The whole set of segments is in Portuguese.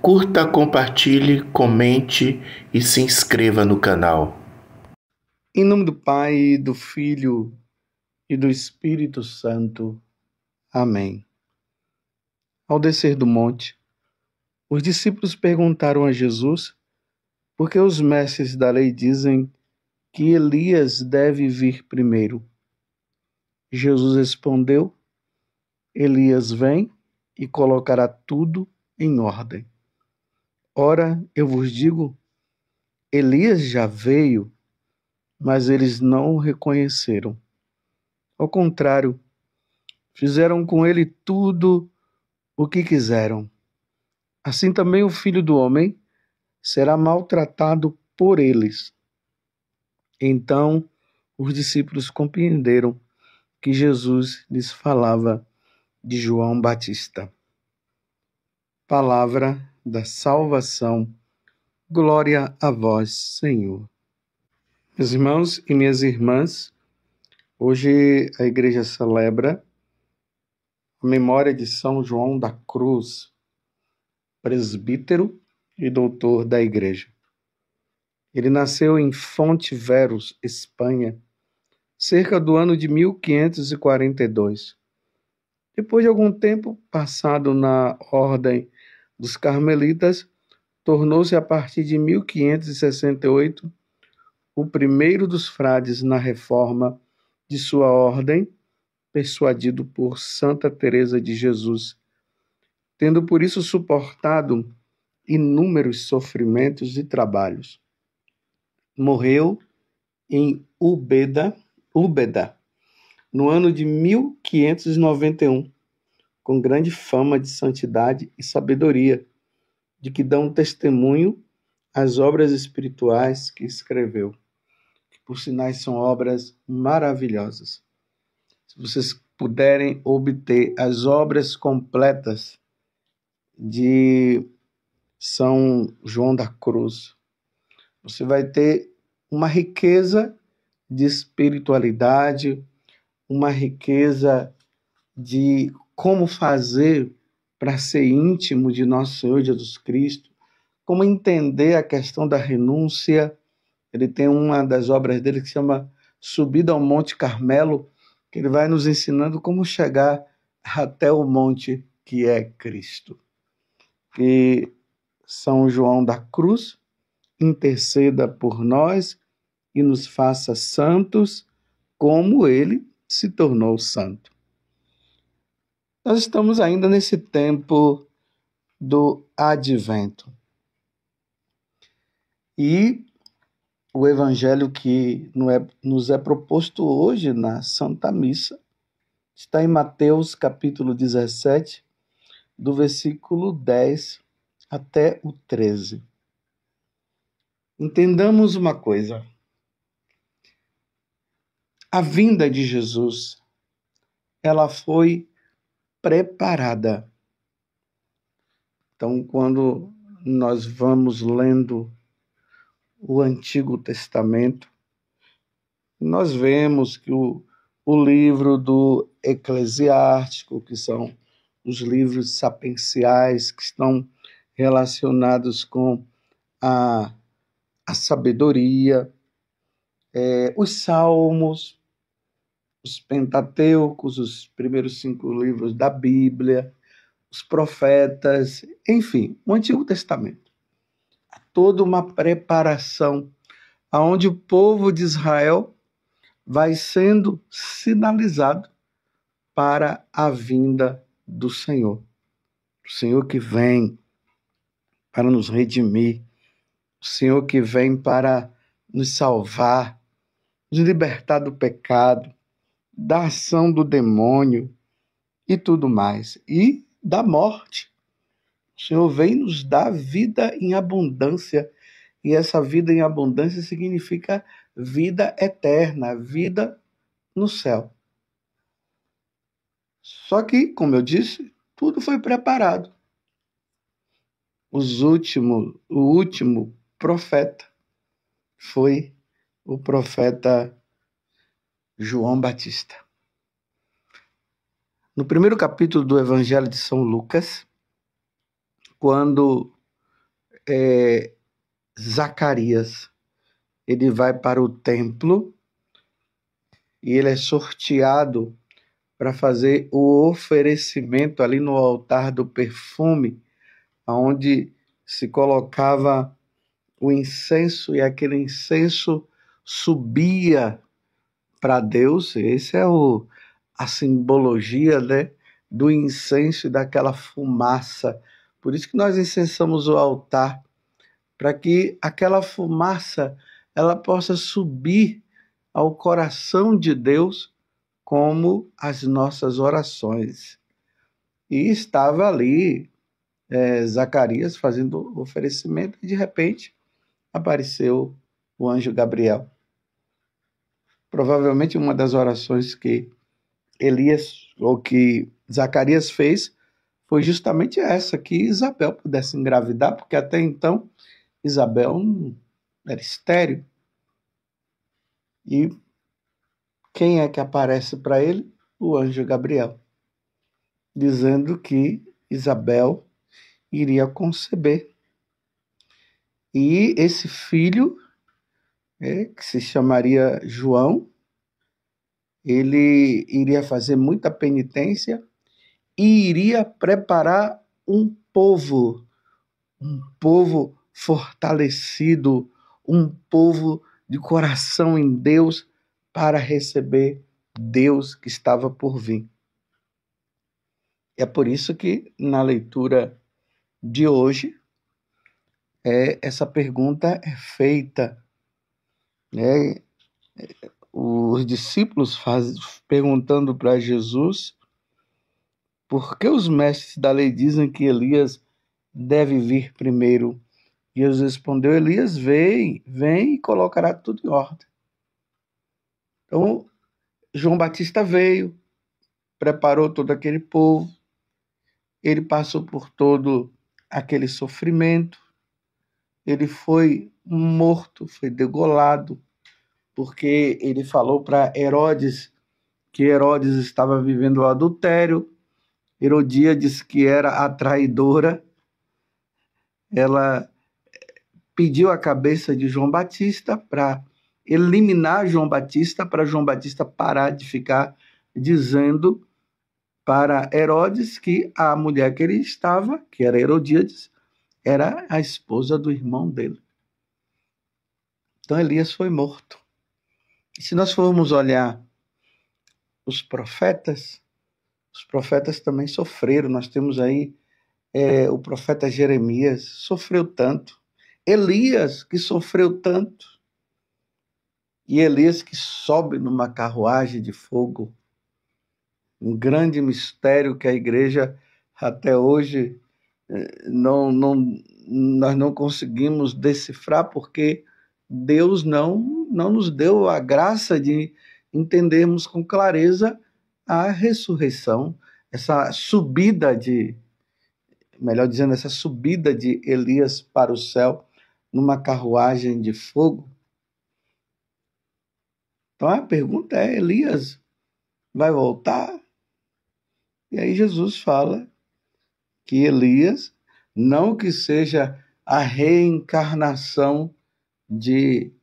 Curta, compartilhe, comente e se inscreva no canal. Em nome do Pai, do Filho e do Espírito Santo. Amém. Ao descer do monte, os discípulos perguntaram a Jesus por que os mestres da lei dizem que Elias deve vir primeiro. Jesus respondeu: Elias vem e colocará tudo em ordem. Ora, eu vos digo, Elias já veio, mas eles não o reconheceram. Ao contrário, fizeram com ele tudo o que quiseram. Assim também o Filho do Homem será maltratado por eles. Então os discípulos compreenderam que Jesus lhes falava de João Batista. Palavra da salvação. Glória a vós, Senhor. Meus irmãos e minhas irmãs, hoje a igreja celebra a memória de São João da Cruz, presbítero e doutor da igreja. Ele nasceu em Fontiveros, Espanha, cerca do ano de 1542. Depois de algum tempo passado na ordem dos Carmelitas, tornou-se a partir de 1568 o primeiro dos frades na reforma de sua ordem, persuadido por Santa Teresa de Jesus, tendo por isso suportado inúmeros sofrimentos e trabalhos. Morreu em Úbeda, no ano de 1591, com grande fama de santidade e sabedoria, de que dão testemunho as obras espirituais que escreveu, que por sinais são obras maravilhosas. Se vocês puderem obter as obras completas de São João da Cruz, você vai ter uma riqueza de espiritualidade, uma riqueza de como fazer para ser íntimo de nosso Senhor Jesus Cristo, como entender a questão da renúncia. Ele tem uma das obras dele que se chama Subida ao Monte Carmelo, que ele vai nos ensinando como chegar até o monte que é Cristo. Que São João da Cruz interceda por nós e nos faça santos como ele se tornou santo. Nós estamos ainda nesse tempo do Advento. E o evangelho que nos é proposto hoje na Santa Missa está em Mateus capítulo 17, do versículo 10 até o 13. Entendamos uma coisa. A vinda de Jesus, ela foi preparada. Então, quando nós vamos lendo o Antigo Testamento, nós vemos que o livro do Eclesiástico, que são os livros sapienciais que estão relacionados com a sabedoria, os Salmos, os Pentateucos, os primeiros 5 livros da Bíblia, os profetas, enfim, o Antigo Testamento. Há toda uma preparação onde o povo de Israel vai sendo sinalizado para a vinda do Senhor. O Senhor que vem para nos redimir, o Senhor que vem para nos salvar, nos libertar do pecado, da ação do demônio e tudo mais, e da morte. O Senhor vem nos dar vida em abundância, e essa vida em abundância significa vida eterna, vida no céu. Só que, como eu disse, tudo foi preparado. O último profeta foi o profeta João Batista. No primeiro capítulo do Evangelho de São Lucas, quando Zacarias. Ele vai para o templo e ele é sorteado para fazer o oferecimento ali no altar do perfume, onde se colocava o incenso e aquele incenso subia para Deus. Esse é a simbologia, né, do incenso e daquela fumaça. Por isso que nós incensamos o altar, para que aquela fumaça ela possa subir ao coração de Deus como as nossas orações. E estava ali Zacarias fazendo o oferecimento e de repente apareceu o anjo Gabriel. Provavelmente uma das orações que Elias ou que Zacarias fez foi justamente essa, que Isabel pudesse engravidar, porque até então Isabel era estéril. E quem é que aparece para ele? O anjo Gabriel, dizendo que Isabel iria conceber. E esse filho, que se chamaria João, ele iria fazer muita penitência e iria preparar um povo fortalecido, um povo de coração em Deus para receber Deus que estava por vir. É por isso que na leitura de hoje essa pergunta é feita, né? Os discípulos perguntando para Jesus por que os mestres da lei dizem que Elias deve vir primeiro. Jesus respondeu: Elias vem e colocará tudo em ordem. Então, João Batista veio, preparou todo aquele povo, ele passou por todo aquele sofrimento, ele foi morto, foi degolado, porque ele falou para Herodes que Herodes estava vivendo o adultério. Herodíades, que era a traidora, ela pediu a cabeça de João Batista para eliminar João Batista, para João Batista parar de ficar dizendo para Herodes que a mulher que ele estava, que era Herodíades, era a esposa do irmão dele. Então Elias foi morto. E se nós formos olhar os profetas também sofreram. Nós temos aí o profeta Jeremias, sofreu tanto. Elias, que sofreu tanto. E Elias, que sobe numa carruagem de fogo. Um grande mistério que a igreja até hoje nós não conseguimos decifrar, porque Deus não nos deu a graça de entendermos com clareza a ressurreição, essa subida essa subida de Elias para o céu numa carruagem de fogo. Então a pergunta é: Elias vai voltar? E aí Jesus fala que Elias, não que seja a reencarnação que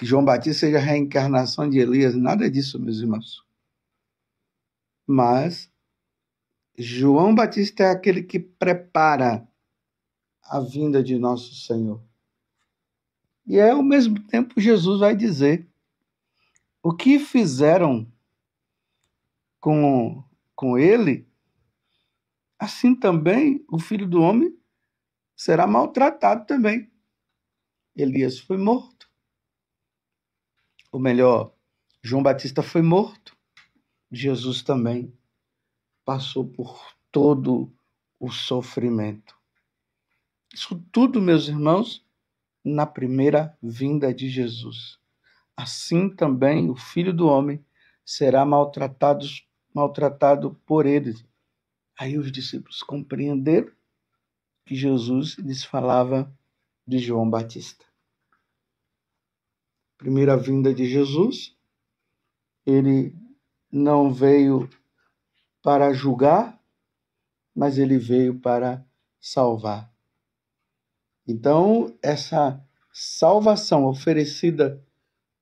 João Batista seja a reencarnação de Elias, nada disso, meus irmãos. Mas João Batista é aquele que prepara a vinda de nosso Senhor. E ao mesmo tempo Jesus vai dizer: o que fizeram com ele, assim também o Filho do Homem será maltratado também. Elias foi morto. Ou melhor, João Batista foi morto. Jesus também passou por todo o sofrimento. Isso tudo, meus irmãos, na primeira vinda de Jesus. Assim também o Filho do Homem será maltratado por eles. Aí os discípulos compreenderam que Jesus lhes falava de João Batista. Primeira vinda de Jesus, ele não veio para julgar, mas ele veio para salvar. Então, essa salvação oferecida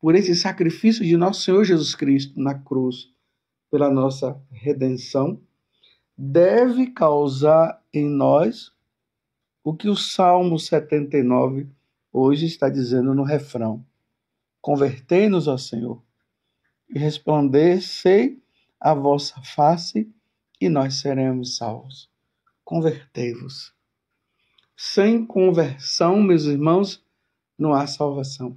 por esse sacrifício de nosso Senhor Jesus Cristo na cruz, pela nossa redenção, deve causar em nós o que o Salmo 79 hoje está dizendo no refrão: convertei-nos, ó Senhor, e resplandecei a vossa face, e nós seremos salvos. Convertei-vos. Sem conversão, meus irmãos, não há salvação.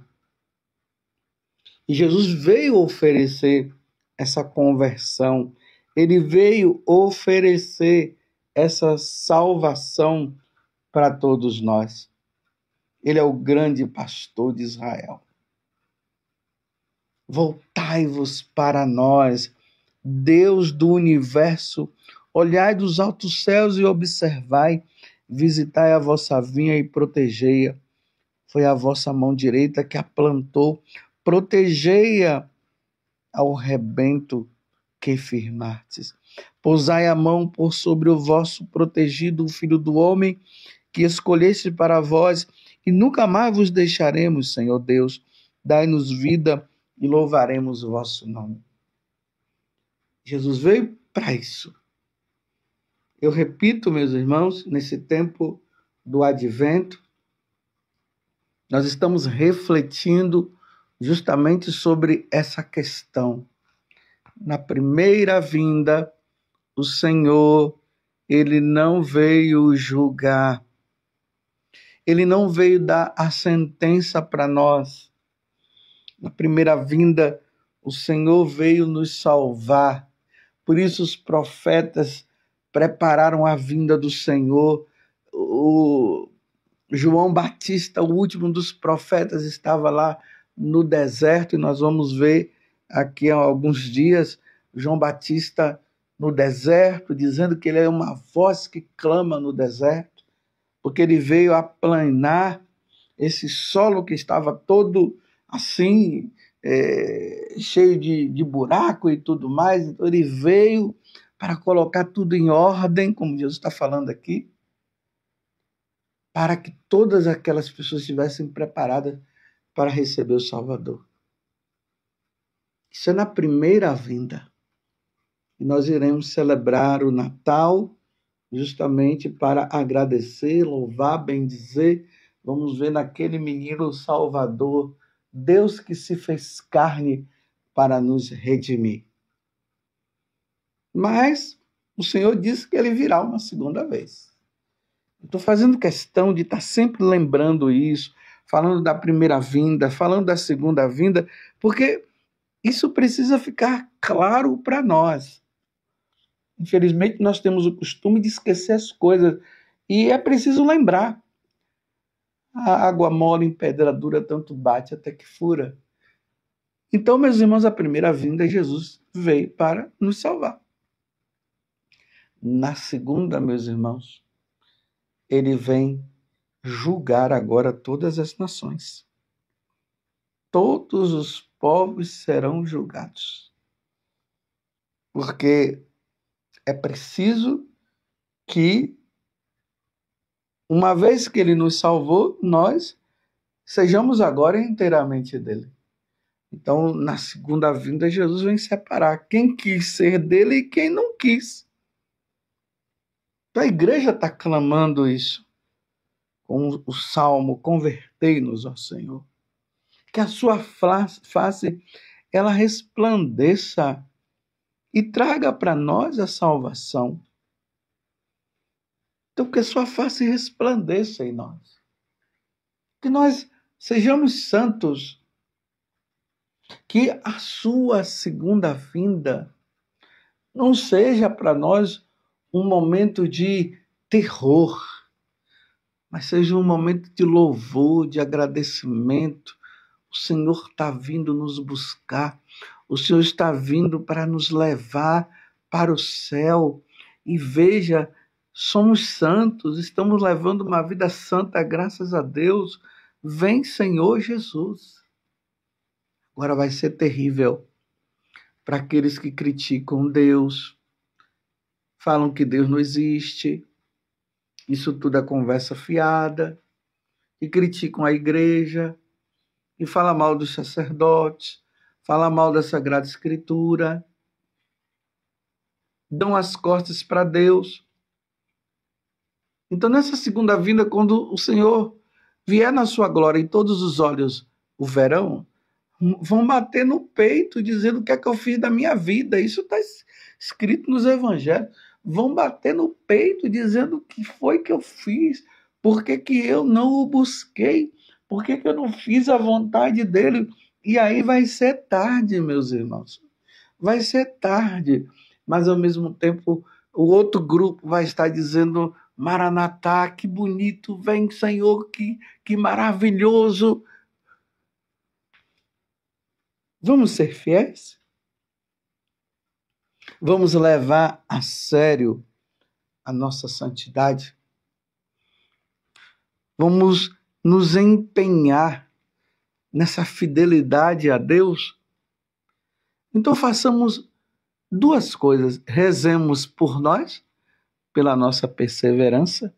E Jesus veio oferecer essa conversão. Ele veio oferecer essa salvação para todos nós. Ele é o grande pastor de Israel. Voltai-vos para nós, Deus do universo, olhai dos altos céus e observai, visitai a vossa vinha e protegei-a. Foi a vossa mão direita que a plantou, protegei-a ao rebento que firmastes. Pousai a mão por sobre o vosso protegido, o Filho do Homem, que escolheste para vós, e nunca mais vos deixaremos, Senhor Deus. Dai-nos vida e louvaremos o vosso nome. Jesus veio para isso. Eu repito, meus irmãos, nesse tempo do advento, nós estamos refletindo justamente sobre essa questão. Na primeira vinda, o Senhor, ele não veio julgar. Ele não veio dar a sentença para nós. Na primeira vinda, o Senhor veio nos salvar. Por isso os profetas prepararam a vinda do Senhor. O João Batista, o último dos profetas, estava lá no deserto, e nós vamos ver aqui há alguns dias João Batista no deserto, dizendo que ele é uma voz que clama no deserto, porque ele veio aplanar esse solo que estava todo assim, cheio de buraco e tudo mais. Então ele veio para colocar tudo em ordem, como Jesus está falando aqui, para que todas aquelas pessoas estivessem preparadas para receber o Salvador. Isso é na primeira vinda. E nós iremos celebrar o Natal justamente para agradecer, louvar, bendizer. Vamos ver naquele menino Salvador, Deus que se fez carne para nos redimir. Mas o Senhor disse que ele virá uma segunda vez. Estou fazendo questão de estar sempre lembrando isso, falando da primeira vinda, falando da segunda vinda, porque isso precisa ficar claro para nós. Infelizmente, nós temos o costume de esquecer as coisas, e é preciso lembrar. A água mole em pedra dura tanto bate até que fura. Então, meus irmãos, a primeira vinda, Jesus veio para nos salvar. Na segunda, meus irmãos, ele vem julgar agora todas as nações. Todos os povos serão julgados. Porque é preciso que, uma vez que ele nos salvou, nós sejamos agora inteiramente dele. Então, na segunda vinda, Jesus vem separar quem quis ser dele e quem não quis. Então, a igreja está clamando isso com o salmo: convertei-nos, ó Senhor. Que a sua face ela resplandeça e traga para nós a salvação. Então, que a sua face resplandeça em nós. Que nós sejamos santos. Que a sua segunda vinda não seja para nós um momento de terror, mas seja um momento de louvor, de agradecimento. O Senhor está vindo nos buscar. O Senhor está vindo para nos levar para o céu. E veja, somos santos, estamos levando uma vida santa, graças a Deus. Vem, Senhor Jesus. Agora vai ser terrível para aqueles que criticam Deus, falam que Deus não existe. Isso tudo é conversa fiada. e criticam a igreja, e falam mal dos sacerdotes, falam mal da Sagrada Escritura, dão as costas para Deus. Então, nessa segunda vinda, quando o Senhor vier na sua glória e todos os olhos o verão, vão bater no peito dizendo o que é que eu fiz da minha vida. Isso está escrito nos evangelhos. Vão bater no peito dizendo o que foi que eu fiz, por que que eu não o busquei, por que que eu não fiz a vontade dele. E aí vai ser tarde, meus irmãos. Vai ser tarde. Mas, ao mesmo tempo, o outro grupo vai estar dizendo: Maranatá, que bonito, vem Senhor, que maravilhoso. Vamos ser fiéis? Vamos levar a sério a nossa santidade? Vamos nos empenhar nessa fidelidade a Deus? Então façamos duas coisas. Rezemos por nós, pela nossa perseverança,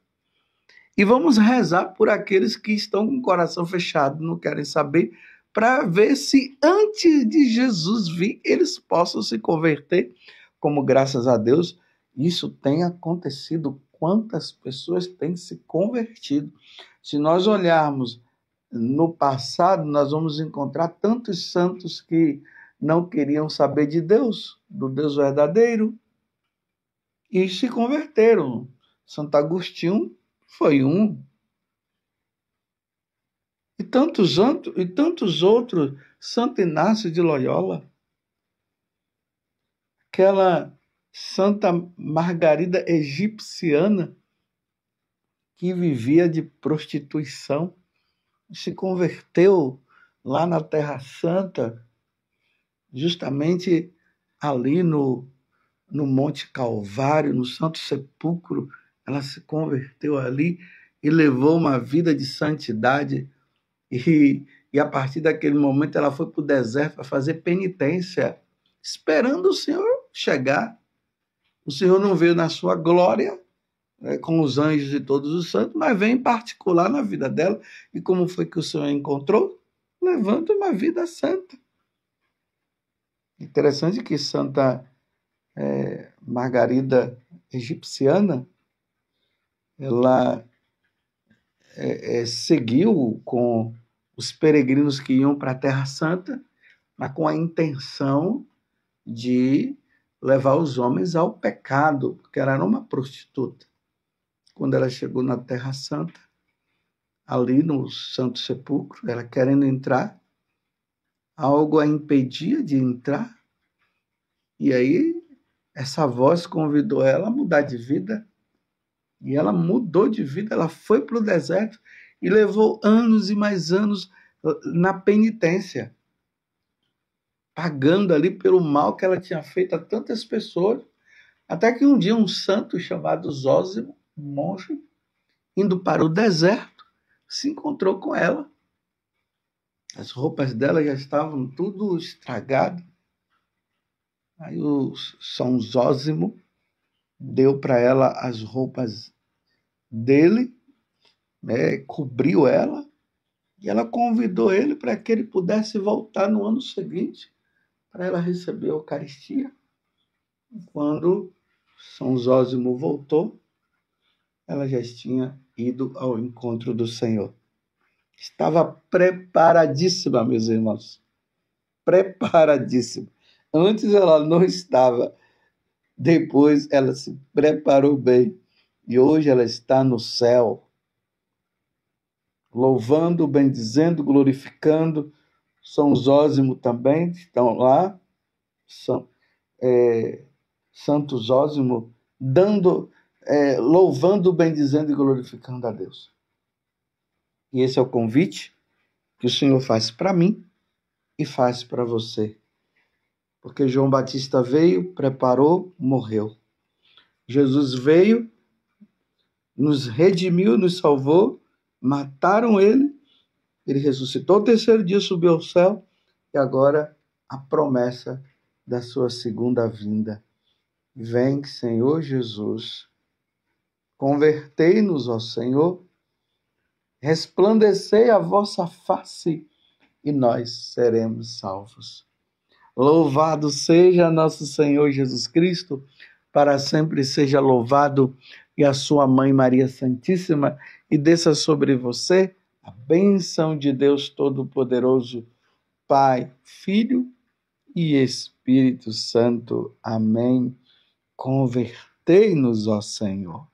e vamos rezar por aqueles que estão com o coração fechado, não querem saber, para ver se antes de Jesus vir, eles possam se converter, como graças a Deus isso tem acontecido. Quantas pessoas têm se convertido? Se nós olharmos no passado, nós vamos encontrar tantos santos que não queriam saber de Deus, do Deus verdadeiro, e se converteram. Santo Agostinho foi um. E tantos outros, Santo Inácio de Loyola, aquela Santa Margarida egipciana que vivia de prostituição, se converteu lá na Terra Santa, justamente ali no Monte Calvário, no Santo Sepulcro. Ela se converteu ali e levou uma vida de santidade. E a partir daquele momento ela foi para o deserto para fazer penitência, esperando o Senhor chegar. O Senhor não veio na sua glória, com os anjos e todos os santos, mas veio em particular na vida dela. E como foi que o Senhor encontrou? Levando uma vida santa. Interessante que Santa Margarida egipciana, ela seguiu com os peregrinos que iam para a Terra Santa, mas com a intenção de levar os homens ao pecado, porque ela era uma prostituta. Quando ela chegou na Terra Santa, ali no Santo Sepulcro, ela querendo entrar, algo a impedia de entrar, e aí essa voz convidou ela a mudar de vida, e ela mudou de vida, ela foi para o deserto e levou anos e mais anos na penitência, pagando ali pelo mal que ela tinha feito a tantas pessoas, até que um dia um santo chamado Zósimo, um monge, indo para o deserto, se encontrou com ela. As roupas dela já estavam tudo estragadas. Aí o São Zósimo deu para ela as roupas dele, cobriu ela, e ela convidou ele para que ele pudesse voltar no ano seguinte, para ela receber a Eucaristia. Quando São Zósimo voltou, ela já tinha ido ao encontro do Senhor. Estava preparadíssima, meus irmãos. Preparadíssima. Antes ela não estava. Depois ela se preparou bem. E hoje ela está no céu, louvando, bendizendo, glorificando. São Zósimo também estão lá. Santo Zósimo louvando, bendizendo e glorificando a Deus. E esse é o convite que o Senhor faz para mim e faz para você. Porque João Batista veio, preparou, morreu. Jesus veio, nos redimiu, nos salvou, mataram ele ressuscitou ao terceiro dia, subiu ao céu, e agora a promessa da sua segunda vinda. Vem, Senhor Jesus, convertei-nos, ó Senhor, resplandecei a vossa face e nós seremos salvos. Louvado seja nosso Senhor Jesus Cristo, para sempre seja louvado, e a sua mãe Maria Santíssima, e desça sobre você a bênção de Deus Todo-Poderoso, Pai, Filho e Espírito Santo. Amém. Convertei-nos, ó Senhor.